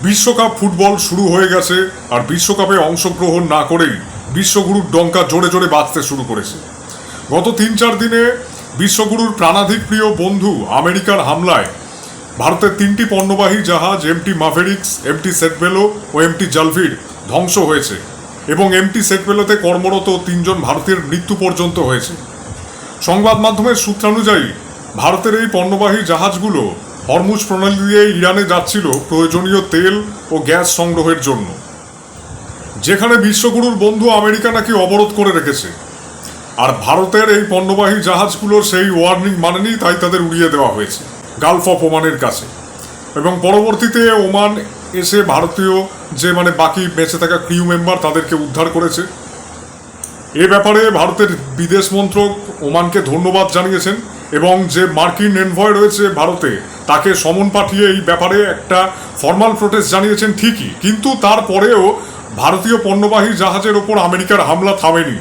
বিশ্বকাপ ফুটবল শুরু হয়ে গেছে, আর বিশ্বকাপে অংশগ্রহণ না করেই বিশ্বগুরুর ডঙ্কা জোরে জোরে বাজতে শুরু করেছে। গত ৩-৪ দিনে বিশ্বগুরুর প্রাণাধিক প্রিয় বন্ধু আমেরিকার হামলায় ভারতের 3টি পণ্যবাহী জাহাজ এমটি মাভেরিক্স, এমটি সেটভেলো ও এমটি জালভির ধ্বংস হয়েছে এবং এমটি সেটভেলোতে কর্মরত 3 জন ভারতীয়ের মৃত্যু পর্যন্ত হয়েছে। সংবাদ মাধ্যমের সূত্রানুযায়ী ভারতের এই পণ্যবাহী জাহাজগুলো হরমুজ প্রণালী দিয়ে ইরানে যাচ্ছিল প্রয়োজনীয় তেল ও গ্যাস সংগ্রহের জন্য, যেখানে বিশ্বগুরুর বন্ধু আমেরিকা নাকি অবরোধ করে রেখেছে। আর ভারতের এই পণ্যবাহী জাহাজগুলোর সেই ওয়ার্নিং মানেনি, তাই তাদের উড়িয়ে দেওয়া হয়েছে গালফ অফ ওমানের কাছে। এবং পরবর্তীতে ওমান এসে ভারতীয় যে বাকি বেঁচে থাকা ক্রিউ মেম্বার তাদেরকে উদ্ধার করেছে। এ ব্যাপারে ভারতের বিদেশ মন্ত্রক ওমানকে ধন্যবাদ জানিয়েছেন এবং যে মার্কিন এনভয় রয়েছে ভারতে তাকে সমন পাঠিয়ে এই ব্যাপারে একটা ফর্মাল প্রোটেস্ট জানিয়েছেন ঠিকই, কিন্তু তারপরেও ভারতীয় পণ্যবাহী জাহাজের ওপর আমেরিকার হামলা থামেনি।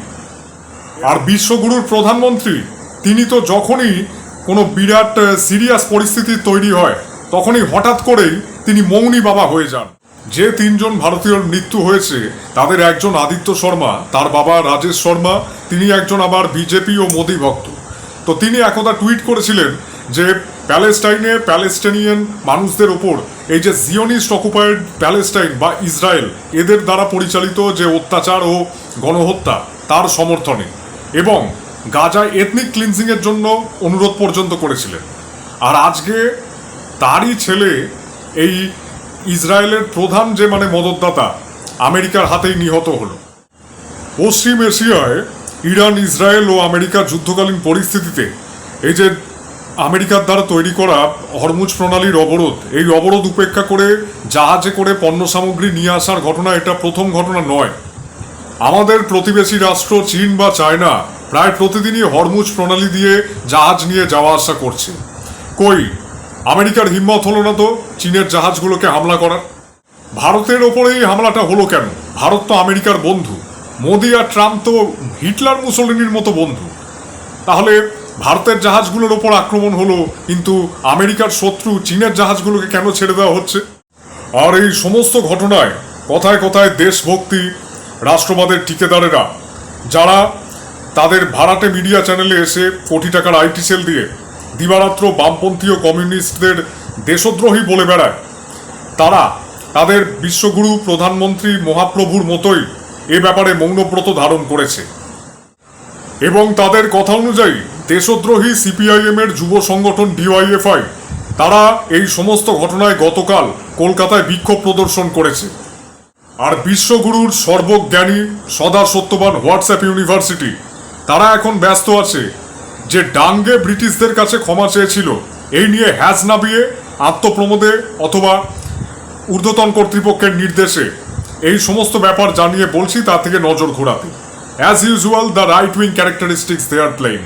আর বিশ্বগুরুর প্রধানমন্ত্রী তিনি তো যখনই কোনো বিরাট সিরিয়াস পরিস্থিতি তৈরি হয় তখনই হঠাৎ করেই তিনি মৌনী বাবা হয়ে যান। যে 3 জন ভারতীয়র মৃত্যু হয়েছে তাদের একজন আদিত্য শর্মা, তার বাবা রাজেশ শর্মা, তিনি একজন আবার বিজেপি ও মোদি ভক্ত। তো তিনি একদা টুইট করেছিলেন যে প্যালেস্টাইনে প্যালেস্টাইনিয়ান মানুষদের ওপর এই যে জিওনিস্ট অকুপায়েড প্যালেস্টাইন বা ইসরায়েল এদের দ্বারা পরিচালিত যে অত্যাচার ও গণহত্যা তার সমর্থনে এবং গাজায় এথনিক ক্লিনজিংয়ের জন্য অনুরোধ পর্যন্ত করেছিলেন। আর আজকে তারই ছেলে এই ইসরায়েলের প্রধান যে মদতদাতা আমেরিকার হাতেই নিহত হলো। পশ্চিম এশিয়ায় ইরান, ইসরায়েল ও আমেরিকার যুদ্ধকালীন পরিস্থিতিতে এই যে আমেরিকার দ্বারা তৈরি করা হরমুজ প্রণালীর অবরোধ, এই অবরোধ উপেক্ষা করে জাহাজে করে পণ্য সামগ্রী নিয়ে আসার ঘটনা এটা প্রথম ঘটনা নয়। আমাদের প্রতিবেশী রাষ্ট্র চীন বা চায়না প্রায় প্রতিদিনই হরমুজ প্রণালী দিয়ে জাহাজ নিয়ে যাওয়া আসা করছে। কই আমেরিকার হিম্মত হলো না তো চীনের জাহাজগুলোকে হামলা করার? ভারতের ওপরেই হামলাটা হলো কেন? ভারত তো আমেরিকার বন্ধু, মোদি আর ট্রাম্প তো হিটলার মুসোলিনির মতো বন্ধু। তাহলে ভারতের জাহাজগুলোর ওপর আক্রমণ হলো, কিন্তু আমেরিকার শত্রু চীনের জাহাজগুলোকে কেন ছেড়ে দেওয়া হচ্ছে? আর এই সমস্ত ঘটনায় কথায় কথায় দেশভক্তি রাষ্ট্রবাদের ঠিকাদারেরা, যারা তাদের ভাড়াটে মিডিয়া চ্যানেলে এসে কোটি টাকার আইটি সেল দিয়ে দিবারাত্র বামপন্থী ও কমিউনিস্টদের দেশদ্রোহী বলে বেড়ায়, তারা তাদের বিশ্বগুরু প্রধানমন্ত্রী মহাপ্রভুর মতোই এ ব্যাপারে মৌনব্রত ধারণ করেছে এবং তাদের কথা অনুযায়ী দেশদ্রোহী সিপিআইএমের যুব সংগঠন ডিওয়াইএফআই তারা এই সমস্ত ঘটনায় গতকাল কলকাতায় বিক্ষোভ প্রদর্শন করেছে। আর বিশ্বগুরুর সর্বজ্ঞানী সদা সত্যবান হোয়াটসঅ্যাপ ইউনিভার্সিটি তারা এখন ব্যস্ত আছে যে ডাঙ্গে ব্রিটিশদের কাছে ক্ষমা চেয়েছিল এই নিয়ে হ্যাজ নাবিয়ে আত্মপ্রমোদে অথবা ঊর্ধ্বতন কর্তৃপক্ষের নির্দেশে এই সমস্ত ব্যাপার জানিয়ে বলছি তা থেকে নজর ঘোরাতে। As usual the right wing characteristics they are playing.